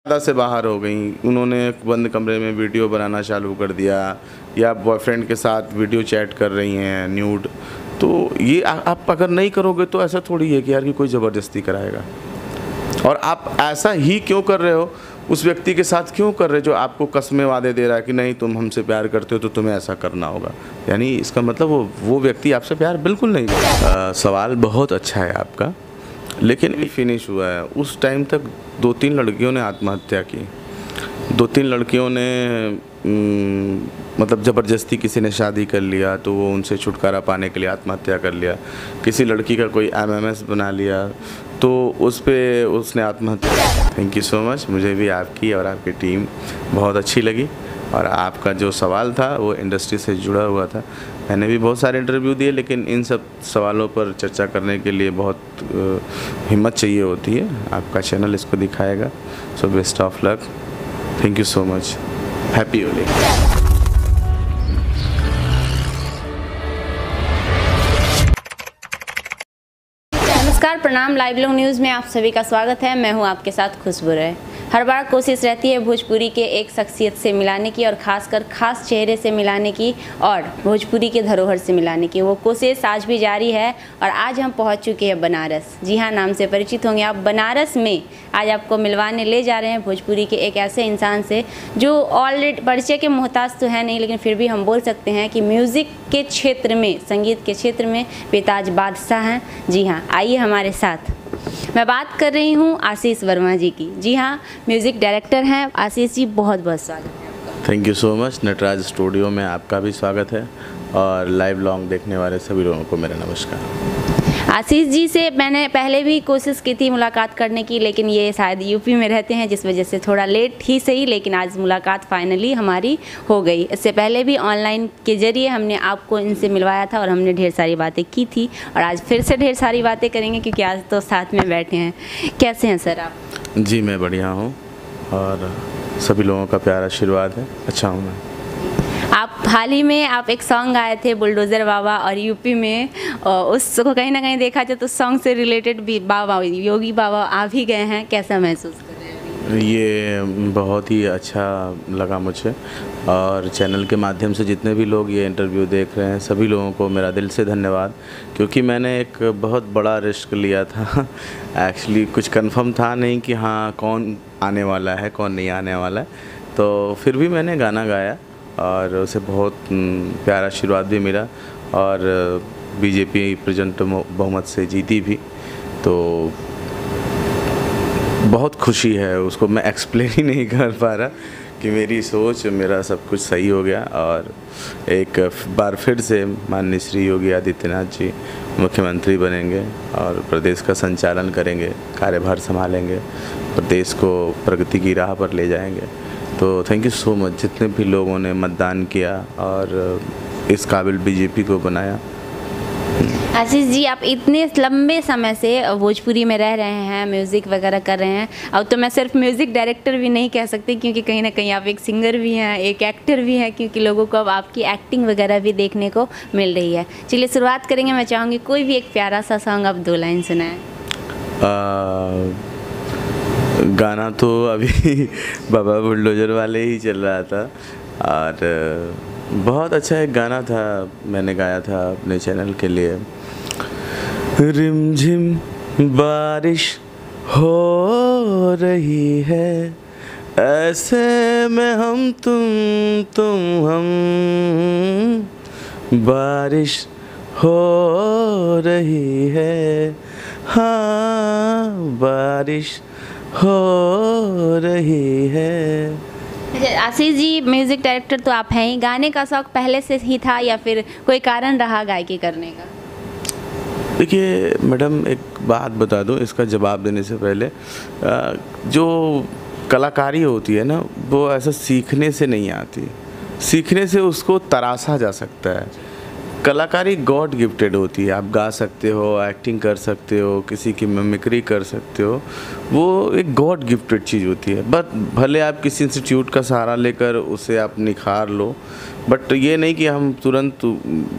पर्दा से बाहर हो गई, उन्होंने एक बंद कमरे में वीडियो बनाना चालू कर दिया या बॉयफ्रेंड के साथ वीडियो चैट कर रही हैं न्यूड। तो ये आप अगर नहीं करोगे तो ऐसा थोड़ी है कि यार कि कोई ज़बरदस्ती कराएगा। और आप ऐसा ही क्यों कर रहे हो, उस व्यक्ति के साथ क्यों कर रहे हो जो आपको कस्में वादे दे रहा है कि नहीं तुम हमसे प्यार करते हो तो तुम्हें ऐसा करना होगा। यानी इसका मतलब वो व्यक्ति आपसे प्यार बिल्कुल नहीं करता। सवाल बहुत अच्छा है आपका, लेकिन फिनिश हुआ है। उस टाइम तक 2-3 लड़कियों ने आत्महत्या की, 2-3 लड़कियों ने मतलब ज़बरदस्ती किसी ने शादी कर लिया तो वो उनसे छुटकारा पाने के लिए आत्महत्या कर लिया। किसी लड़की का कोई MMS बना लिया तो उस पे उसने आत्महत्या। थैंक यू सो मच, मुझे भी आपकी और आपकी टीम बहुत अच्छी लगी। और आपका जो सवाल था वो इंडस्ट्री से जुड़ा हुआ था। मैंने भी बहुत सारे इंटरव्यू दिए, लेकिन इन सब सवालों पर चर्चा करने के लिए बहुत हिम्मत चाहिए होती है। आपका चैनल इसको दिखाएगा। So best of luck, thank you so much, happy Holi. नमस्कार, प्रणाम। लाइव लोग न्यूज़ में आप सभी का स्वागत है। मैं हूं आपके साथ खुशबू राय। हर बार कोशिश रहती है भोजपुरी के एक शख्सियत से मिलाने की और ख़ासकर खास चेहरे से मिलाने की और भोजपुरी के धरोहर से मिलाने की। वो कोशिश आज भी जारी है और आज हम पहुंच चुके हैं बनारस। जी हां, नाम से परिचित होंगे आप। बनारस में आज आपको मिलवाने ले जा रहे हैं भोजपुरी के एक ऐसे इंसान से जो ऑलरेडी परिचय के मोहताज तो है नहीं, लेकिन फिर भी हम बोल सकते हैं कि म्यूज़िक के क्षेत्र में, संगीत के क्षेत्र में बेताज बादशाह हैं। जी हाँ, आइए हमारे साथ। मैं बात कर रही हूँ आशीष वर्मा जी की। जी हाँ, म्यूज़िक डायरेक्टर हैं। आशीष जी, बहुत बहुत स्वागत है आपका। Thank you so much. Nataraj studio में आपका भी स्वागत है और लाइव लॉन्ग देखने वाले सभी लोगों को मेरा नमस्कार। आशीष जी से मैंने पहले भी कोशिश की थी मुलाकात करने की, लेकिन ये शायद यूपी में रहते हैं जिस वजह से थोड़ा लेट ही सही, लेकिन आज मुलाकात फाइनली हमारी हो गई। इससे पहले भी ऑनलाइन के ज़रिए हमने आपको इनसे मिलवाया था और हमने ढेर सारी बातें की थी और आज फिर से ढेर सारी बातें करेंगे क्योंकि आज तो साथ में बैठे हैं। कैसे हैं सर आप? जी मैं बढ़िया हूँ और सभी लोगों का प्यार आशीर्वाद है। अच्छा हूँ मैं। आप हाल ही में आप एक सॉन्ग गाए थे बुलडोज़र बाबा और यूपी में उसको कहीं ना कहीं देखा जाए तो सॉन्ग से रिलेटेड भी बाबा योगी बाबा आ भी गए हैं। कैसा महसूस कर रहे हैं अभी? ये बहुत ही अच्छा लगा मुझे और चैनल के माध्यम से जितने भी लोग ये इंटरव्यू देख रहे हैं सभी लोगों को मेरा दिल से धन्यवाद, क्योंकि मैंने एक बहुत बड़ा रिस्क लिया था। एक्चुअली कुछ कंफर्म था नहीं कि हाँ कौन आने वाला है कौन नहीं आने वाला है, तो फिर भी मैंने गाना गाया और उसे बहुत प्यारा आशीर्वाद भी मिला और बीजेपी प्रचंड बहुमत से जीती भी। तो बहुत खुशी है, उसको मैं एक्सप्लेन ही नहीं कर पा रहा कि मेरी सोच मेरा सब कुछ सही हो गया और एक बार फिर से माननीय श्री योगी आदित्यनाथ जी मुख्यमंत्री बनेंगे और प्रदेश का संचालन करेंगे, कार्यभार संभालेंगे और देश को प्रगति की राह पर ले जाएंगे। तो थैंक यू सो मच जितने भी लोगों ने मतदान किया और इस काबिल बीजेपी को बनाया। आशीष जी, आप इतने लंबे समय से भोजपुरी में रह रहे हैं, म्यूज़िक वगैरह कर रहे हैं। अब तो मैं सिर्फ म्यूज़िक डायरेक्टर भी नहीं कह सकती क्योंकि कहीं ना कहीं आप एक सिंगर भी हैं, एक एक्टर भी हैं, क्योंकि लोगों को अब आपकी एक्टिंग वगैरह भी देखने को मिल रही है। चलिए शुरुआत करेंगे। मैं चाहूँगी कोई भी एक प्यारा सा सॉन्ग आप 2 लाइन सुनाएं। गाना तो अभी बाबा बुलडोज़र वाले ही चल रहा था और बहुत अच्छा एक गाना था, मैंने गाया था अपने चैनल के लिए। रिमझिम बारिश हो रही है, ऐसे में हम तुम हम, बारिश हो रही है, हाँ बारिश हो रही है। आशीष जी, म्यूज़िक डायरेक्टर तो आप हैं ही, गाने का शौक़ पहले से ही था या फिर कोई कारण रहा गायकी करने का? देखिए मैडम, एक बात बता दूं इसका जवाब देने से पहले, जो कलाकारी होती है ना वो ऐसा सीखने से नहीं आती, सीखने से उसको तराशा जा सकता है। कलाकारी गॉड गिफ्टेड होती है, आप गा सकते हो, एक्टिंग कर सकते हो, किसी की मिमिक्री कर सकते हो, वो एक गॉड गिफ्टेड चीज़ होती है। बट भले आप किसी इंस्टीट्यूट का सहारा लेकर उसे आप निखार लो, बट ये नहीं कि हम तुरंत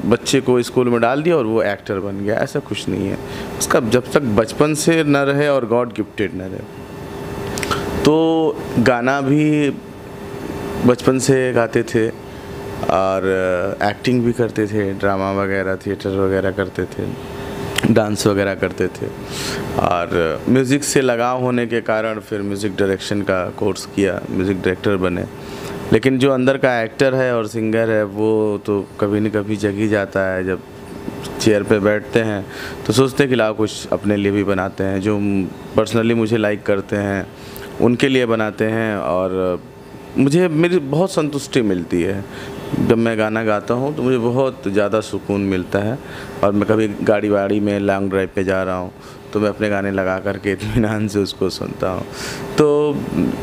बच्चे को स्कूल में डाल दिया और वो एक्टर बन गया, ऐसा कुछ नहीं है। उसका जब तक बचपन से न रहे और गॉड गिफ्टेड न रहे। तो गाना भी बचपन से गाते थे और एक्टिंग भी करते थे, ड्रामा वगैरह, थिएटर वगैरह करते थे, डांस वगैरह करते थे। और म्यूज़िक से लगाव होने के कारण फिर म्यूज़िक डायरेक्शन का कोर्स किया, म्यूज़िक डायरेक्टर बने। लेकिन जो अंदर का एक्टर है और सिंगर है वो तो कभी न कभी जग ही जाता है। जब चेयर पे बैठते हैं तो सोचते हैं कि लाओ कुछ अपने लिए भी बनाते हैं, जो पर्सनली मुझे लाइक करते हैं उनके लिए बनाते हैं। और मुझे मेरी बहुत संतुष्टि मिलती है जब मैं गाना गाता हूँ, तो मुझे बहुत ज़्यादा सुकून मिलता है। और मैं कभी गाड़ी वाड़ी में लॉन्ग ड्राइव पे जा रहा हूँ तो मैं अपने गाने लगा करके इत्मीनान से उसको सुनता हूँ। तो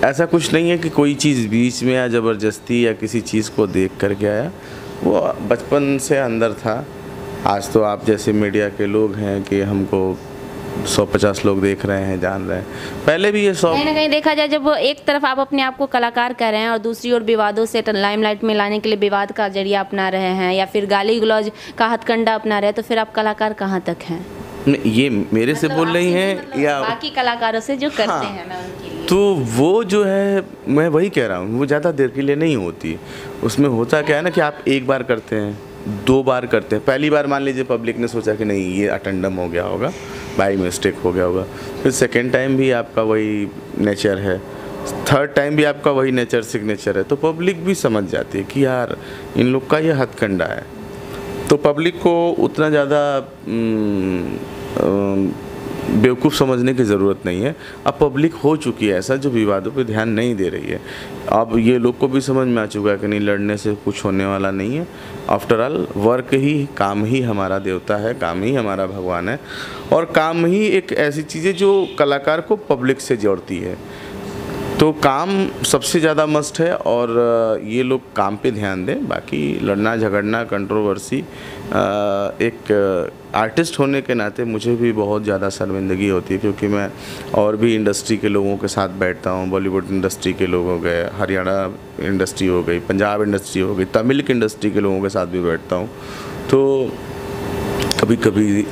ऐसा कुछ नहीं है कि कोई चीज़ बीच में या ज़बरदस्ती या किसी चीज़ को देख करके आया, वो बचपन से अंदर था। आज तो आप जैसे मीडिया के लोग हैं कि हमको 150 लोग देख रहे हैं, जान रहे हैं। पहले भी ये कहीं ना कहीं देखा जाए, जब एक तरफ आप अपने आप को कलाकार कह रहे हैं और दूसरी ओर विवादों से लाइमलाइट में लाने के लिए विवाद का जरिया अपना रहे हैं या फिर गाली गलौज का हथकंडा अपना रहे हैं, तो फिर आप कलाकार कहाँ तक हैं? ये मेरे से बोल रही हैं या बाकी कलाकारों से जो करते हैं मैं उनके लिए? तो वो जो है, मैं वही कह रहा हूँ, वो ज़्यादा देर के लिए नहीं होती। उसमें होता क्या है ना कि आप एक बार करते हैं, 2 बार करते हैं। पहली बार मान लीजिए पब्लिक ने सोचा कि नहीं ये अटेंडम हो गया होगा, बाई मिस्टेक हो गया होगा। फिर सेकेंड टाइम भी आपका वही नेचर है, थर्ड टाइम भी आपका वही नेचर सिग्नेचर है, तो पब्लिक भी समझ जाती है कि यार इन लोग का ये हथकंडा है। तो पब्लिक को उतना ज़्यादा बेवकूफ़ समझने की ज़रूरत नहीं है। अब पब्लिक हो चुकी है ऐसा जो विवादों पे ध्यान नहीं दे रही है। अब ये लोग को भी समझ में आ चुका है कि नहीं, लड़ने से कुछ होने वाला नहीं है। आफ्टर ऑल वर्क ही, काम ही हमारा देवता है, काम ही हमारा भगवान है, और काम ही एक ऐसी चीज़ है जो कलाकार को पब्लिक से जोड़ती है। तो काम सबसे ज़्यादा मस्ट है और ये लोग काम पे ध्यान दें। बाकी लड़ना झगड़ना, कंट्रोवर्सी, एक आर्टिस्ट होने के नाते मुझे भी बहुत ज़्यादा शर्मिंदगी होती है, क्योंकि मैं और भी इंडस्ट्री के लोगों के साथ बैठता हूँ। बॉलीवुड इंडस्ट्री के लोग हो गए, हरियाणा इंडस्ट्री हो गई, पंजाब इंडस्ट्री हो गई, तमिल की इंडस्ट्री के लोगों के साथ भी बैठता हूँ। तो कभी कभी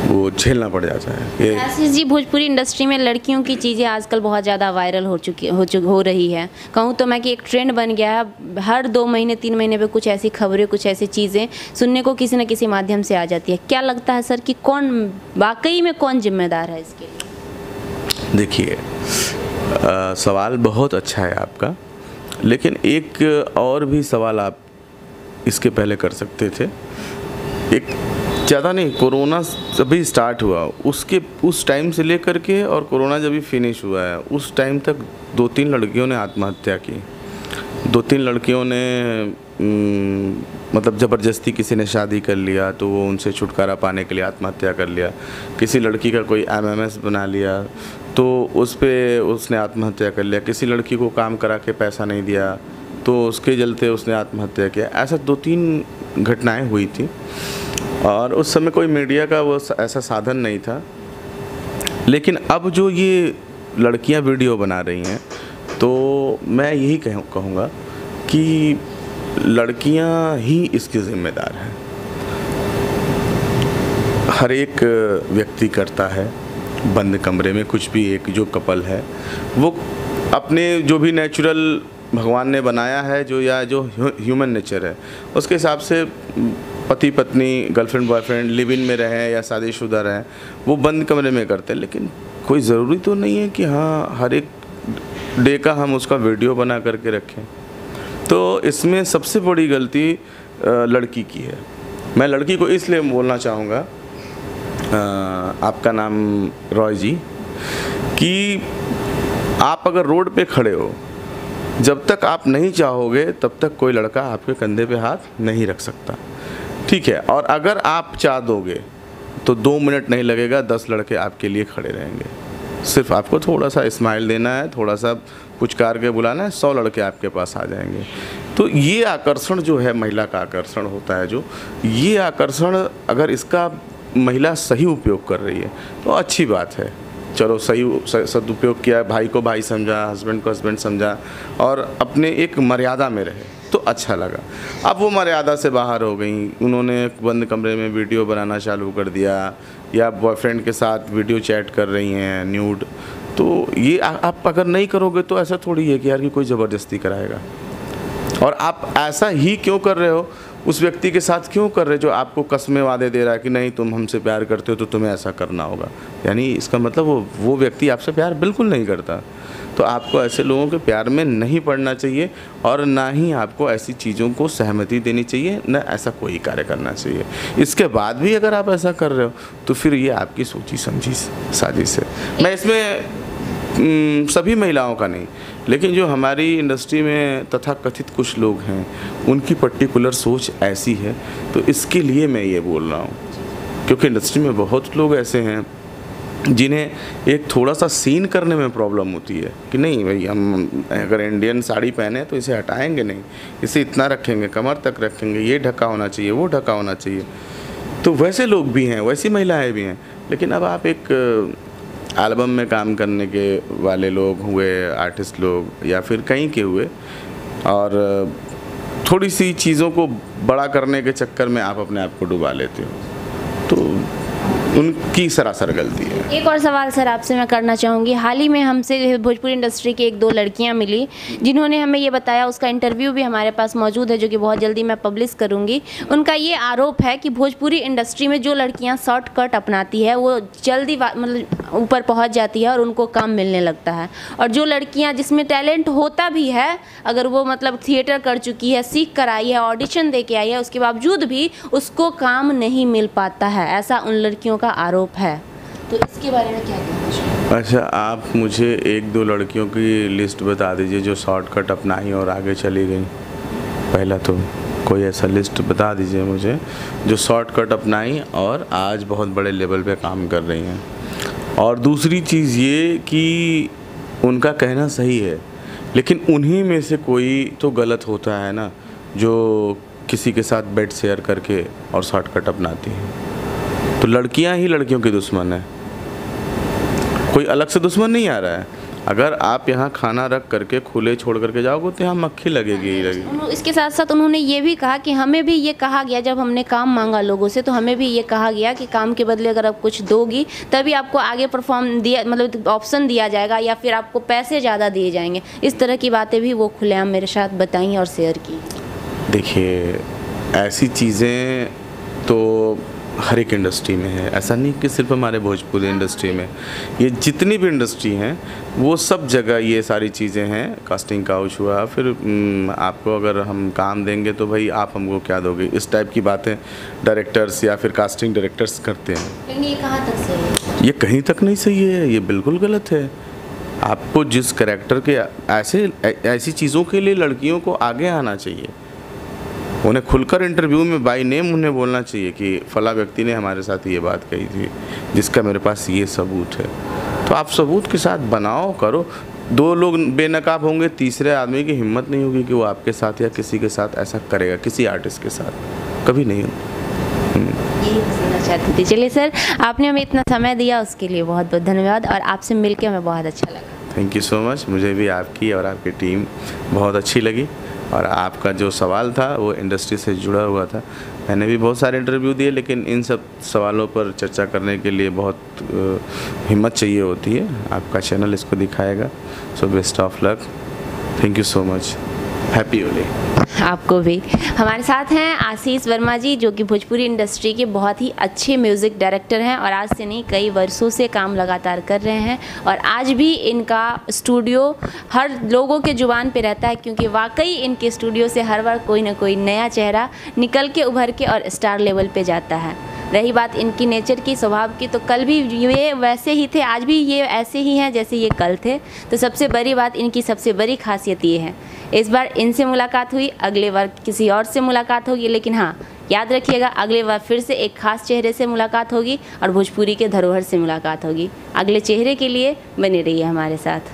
वो झेलना पड़ जाता है। आशीष जी, भोजपुरी इंडस्ट्री में लड़कियों की चीज़ें आजकल बहुत ज़्यादा वायरल हो रही है। कहूँ तो मैं कि एक ट्रेंड बन गया है। हर 2 महीने 3 महीने पे कुछ ऐसी खबरें, कुछ ऐसी चीज़ें सुनने को किसी न किसी माध्यम से आ जाती है। क्या लगता है सर कि कौन वाकई में कौन जिम्मेदार है इसके लिए? देखिए, सवाल बहुत अच्छा है आपका, लेकिन एक और भी सवाल आप इसके पहले कर सकते थे। एक ज़्यादा नहीं, कोरोना जब भी स्टार्ट हुआ उस टाइम से लेकर के और कोरोना जब भी फिनिश हुआ है उस टाइम तक 2-3 लड़कियों ने आत्महत्या की। 2-3 लड़कियों ने मतलब ज़बरदस्ती किसी ने शादी कर लिया तो वो उनसे छुटकारा पाने के लिए आत्महत्या कर लिया। किसी लड़की का कोई MMS बना लिया तो उस पे उसने आत्महत्या कर लिया। किसी लड़की को काम करा के पैसा नहीं दिया तो उसके चलते उसने आत्महत्या किया। ऐसा 2-3 घटनाएं हुई थी और उस समय कोई मीडिया का वो ऐसा साधन नहीं था। लेकिन अब जो ये लड़कियां वीडियो बना रही हैं तो मैं यही कहूँगा कि लड़कियां ही इसकी ज़िम्मेदार हैं। हर एक व्यक्ति करता है बंद कमरे में, कुछ भी एक जो कपल है वो अपने जो भी नेचुरल भगवान ने बनाया है, जो ह्यूमन नेचर है उसके हिसाब से पति पत्नी, गर्लफ्रेंड बॉयफ्रेंड लिव इन में रहें या शादीशुदा रहें, वो बंद कमरे में करते हैं। लेकिन कोई ज़रूरी तो नहीं है कि हाँ हर एक डे का हम उसका वीडियो बना करके रखें। तो इसमें सबसे बड़ी गलती लड़की की है। मैं लड़की को इसलिए बोलना चाहूँगा, आपका नाम रॉय जी, कि आप अगर रोड पे खड़े हो, जब तक आप नहीं चाहोगे तब तक कोई लड़का आपके कंधे पे हाथ नहीं रख सकता, ठीक है। और अगर आप चाह दोगे तो 2 मिनट नहीं लगेगा, 10 लड़के आपके लिए खड़े रहेंगे। सिर्फ आपको थोड़ा सा स्माइल देना है, थोड़ा सा पुचकार के बुलाना है, 100 लड़के आपके पास आ जाएंगे। तो ये आकर्षण जो है, महिला का आकर्षण होता है, जो ये आकर्षण अगर इसका महिला सही उपयोग कर रही है तो अच्छी बात है। चलो सही सदुपयोग किया, भाई को भाई समझा, हस्बैंड को हस्बैंड समझा और अपने एक मर्यादा में रहे तो अच्छा लगा। अब वो मर्यादा से बाहर हो गई, उन्होंने बंद कमरे में वीडियो बनाना चालू कर दिया या बॉयफ्रेंड के साथ वीडियो चैट कर रही हैं न्यूड, तो ये आप अगर नहीं करोगे तो ऐसा थोड़ी है कि यार कि कोई ज़बरदस्ती कराएगा। और आप ऐसा ही क्यों कर रहे हो, उस व्यक्ति के साथ क्यों कर रहे हो जो आपको कस्में वादे दे रहा है कि नहीं तुम हमसे प्यार करते हो तो तुम्हें ऐसा करना होगा। यानी इसका मतलब वो व्यक्ति आपसे प्यार बिल्कुल नहीं करता। तो आपको ऐसे लोगों के प्यार में नहीं पड़ना चाहिए और ना ही आपको ऐसी चीज़ों को सहमति देनी चाहिए, न ऐसा कोई कार्य करना चाहिए। इसके बाद भी अगर आप ऐसा कर रहे हो तो फिर ये आपकी सोची समझी साजिश है। मैं इसमें सभी महिलाओं का नहीं, लेकिन जो हमारी इंडस्ट्री में तथाकथित कुछ लोग हैं उनकी पर्टिकुलर सोच ऐसी है, तो इसके लिए मैं ये बोल रहा हूँ। क्योंकि इंडस्ट्री में बहुत लोग ऐसे हैं जिन्हें एक थोड़ा सा सीन करने में प्रॉब्लम होती है कि नहीं भाई, हम अगर इंडियन साड़ी पहने तो इसे हटाएंगे नहीं, इसे इतना रखेंगे, कमर तक रखेंगे, ये ढका होना चाहिए, वो ढका होना चाहिए। तो वैसे लोग भी हैं, वैसी महिलाएं भी हैं। लेकिन अब आप एक एल्बम में काम करने के वाले लोग हुए, आर्टिस्ट लोग या फिर कहीं के हुए, और थोड़ी सी चीज़ों को बड़ा करने के चक्कर में आप अपने आप को डुबा लेते हो, तो उनकी सरासर गलती है। एक और सवाल सर आपसे मैं करना चाहूँगी। हाल ही में हमसे भोजपुरी इंडस्ट्री की 1-2 लड़कियां मिली जिन्होंने हमें ये बताया, उसका इंटरव्यू भी हमारे पास मौजूद है जो कि बहुत जल्दी मैं पब्लिश करूँगी। उनका ये आरोप है कि भोजपुरी इंडस्ट्री में जो लड़कियां शॉर्टकट अपनाती है वो जल्दी मतलब ऊपर पहुँच जाती है और उनको काम मिलने लगता है, और जो लड़कियाँ जिसमें टैलेंट होता भी है, अगर वो मतलब थिएटर कर चुकी है, सीख कर आई है, ऑडिशन दे के आई है, उसके बावजूद भी उसको काम नहीं मिल पाता है, ऐसा उन लड़कियों का आरोप है। तो इसके बारे में क्या कहना चाहिए? अच्छा, आप मुझे 1-2 लड़कियों की लिस्ट बता दीजिए जो शॉर्टकट अपनाई और आगे चली गई। पहला तो कोई ऐसा लिस्ट बता दीजिए मुझे जो शॉर्टकट अपनाई और आज बहुत बड़े लेवल पे काम कर रही हैं। और दूसरी चीज़ ये कि उनका कहना सही है, लेकिन उन्हीं में से कोई तो गलत होता है ना, जो किसी के साथ बेड शेयर करके और शॉर्टकट अपनाती हैं। तो लड़कियां ही लड़कियों की दुश्मन है, कोई अलग से दुश्मन नहीं आ रहा है। अगर आप यहाँ खाना रख करके खुले छोड़ करके जाओगे तो यहाँ मक्खी लगेगी ही लगेगी। इसके साथ साथ उन्होंने ये भी कहा कि हमें भी ये कहा गया, जब हमने काम मांगा लोगों से तो हमें भी ये कहा गया कि काम के बदले अगर आप कुछ दोगी तभी आपको आगे परफॉर्म दिया, मतलब ऑप्शन दिया जाएगा या फिर आपको पैसे ज़्यादा दिए जाएंगे। इस तरह की बातें भी वो खुलेआम मेरे साथ बताई और शेयर की। देखिए, ऐसी चीज़ें तो हर एक इंडस्ट्री में है, ऐसा नहीं कि सिर्फ हमारे भोजपुरी इंडस्ट्री में, ये जितनी भी इंडस्ट्री हैं वो सब जगह ये सारी चीज़ें हैं। कास्टिंग काउच हुआ, फिर आपको अगर हम काम देंगे तो भाई आप हमको क्या दोगे, इस टाइप की बातें डायरेक्टर्स या फिर कास्टिंग डायरेक्टर्स करते हैं। लेकिन ये कहाँ तक सही है? ये कहीं तक नहीं सही है, ये बिल्कुल गलत है। आपको जिस कैरेक्टर के ऐसी चीज़ों के लिए लड़कियों को आगे आना चाहिए, उन्हें खुलकर इंटरव्यू में बाय नेम उन्हें बोलना चाहिए कि फला व्यक्ति ने हमारे साथ ये बात कही थी जिसका मेरे पास ये सबूत है। तो आप सबूत के साथ बनाओ, करो। 2 लोग बेनकाब होंगे, तीसरे आदमी की हिम्मत नहीं होगी कि वो आपके साथ या किसी के साथ ऐसा करेगा, किसी आर्टिस्ट के साथ कभी नहीं होगा। यही बताना चाहती थी। चलिए सर, आपने हमें इतना समय दिया उसके लिए बहुत बहुत धन्यवाद, और आपसे मिलकर हमें बहुत अच्छा लगा। Thank you so much. मुझे भी आपकी और आपकी टीम बहुत अच्छी लगी, और आपका जो सवाल था वो इंडस्ट्री से जुड़ा हुआ था। मैंने भी बहुत सारे इंटरव्यू दिए, लेकिन इन सब सवालों पर चर्चा करने के लिए बहुत हिम्मत चाहिए होती है। आपका चैनल इसको दिखाएगा। So best of luck. Thank you so much. Happy Holi. आपको भी। हमारे साथ हैं आशीष वर्मा जी, जो कि भोजपुरी इंडस्ट्री के बहुत ही अच्छे म्यूज़िक डायरेक्टर हैं और आज से नहीं कई वर्षों से काम लगातार कर रहे हैं, और आज भी इनका स्टूडियो हर लोगों के ज़ुबान पे रहता है, क्योंकि वाकई इनके स्टूडियो से हर बार कोई ना कोई नया चेहरा निकल के उभर के और स्टार लेवल पे जाता है। रही बात इनकी नेचर की, स्वभाव की, तो कल भी ये वैसे ही थे, आज भी ये ऐसे ही हैं जैसे ये कल थे। तो सबसे बड़ी बात, इनकी सबसे बड़ी खासियत ये है, इस बार इनसे मुलाकात हुई, अगले बार किसी और से मुलाकात होगी, लेकिन हाँ याद रखिएगा अगले बार फिर से एक खास चेहरे से मुलाकात होगी और भोजपुरी के धरोहर से मुलाकात होगी। अगले चेहरे के लिए बने रहिए हमारे साथ।